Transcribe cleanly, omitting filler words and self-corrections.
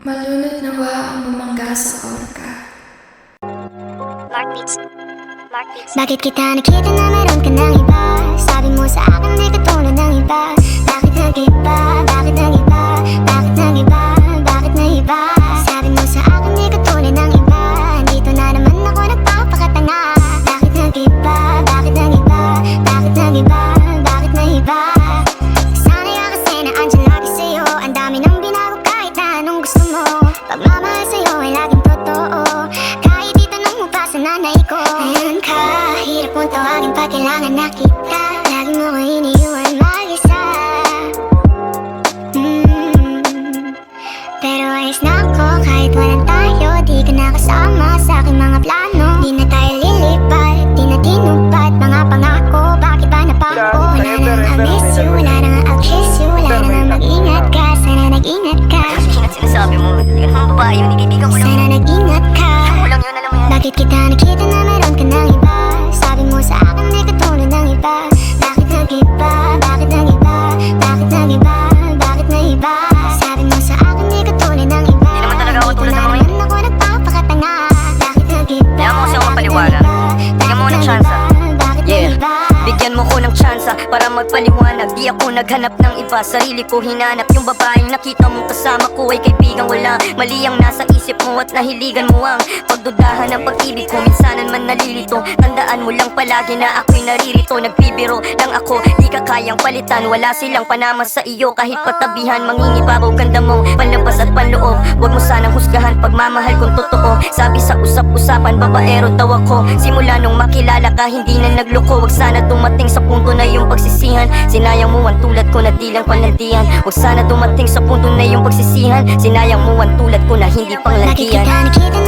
Malunod nawa ang bumangga sa orka. Bakit kita nakita na meron ka ng iba? Sabi mo sa akin di katulad ng iba. Bakit nag-iba? Bakit nag-iba? Bakit nag-iba? Bakit nag-iba? Sabi mo sa akin di katulad ng iba. Dito na naman ako nagpapakatanga. Bakit nag-iba? Bakit nag-iba? Bakit nag-iba? Bakit nag-iba? Sana'y ka kasi na andyan lagi sa'yo. Ang dami nang binago kahit na anong gusto mo. Pagmamahal sa'yo ay laging totoo. Kahit itanong mo pa sa nanay ko. Ayan ka, hirap mong tawagin pag kailangan na kita. Lagi mo ko iniiwan mag-isa. Pero ayos na ako kahit walang tayo. Di ka nakasama sa aking mga plano. Di na tayo lilipat, di na tinupad mga pangako. Bakit ba napako? Wala na nga I'll miss you, wala na nga I'll kiss you. Wala na nga mag-ingat ka, sana nag-ingat ka. Ingat sinasabi mo, hindi ka naman babae yun, kaibigan ko lang. Sana nag-ingat ka. Ako lang yun, alam mo yan. Bakit kita nakita na meron ka ng iba? Sabi mo sa akin di katulad ng iba. Bakit nag-iba? Bakit nag-iba? Bakit nag-iba? Bakit nag-iba? Sabi mo sa akin di katulad ng iba. Di naman talaga ako tulad ng mga Dito na naman ako nagpapakatanga. Bakit nag-iba? Kaya mo kasi ako mapaliwanag. Bigyan mo ng tsansa. Bakit Yeah. nag-iba? Bigyan mo ko ng tsansa para magpaliwanag. Di ako naghanap ng iba, sarili ko hinanap. Yung babaeng nakita mong kasama ko ay kaibigan wala. Mali ang nasa isip mo at nahiligan mo ang pagdudahan ng pag-ibig ko. Minsanan man nalilito, tandaan mo lang palagi na ako'y naririto. Nagbibiro lang ako, di ka kayang palitan. Wala silang panama sa iyo kahit patabihan. Mangingibabaw ganda mo, panlabas at panloob. Huwag mo sanang husgahan pagmamahal kung totoo. Sabi sa usap-usapan, babaero daw ako. Simula nung makilala ka, hindi na nagloko. Huwag sana dumating sa punto na yung pagsisihan. Sinayang mo ang tulad ko na di lang panlantian. Huwag sana dumating sa punto na yung pagsisihan. Sinayang mo ang tulad ko na hindi Bakit panglantian. kita nakita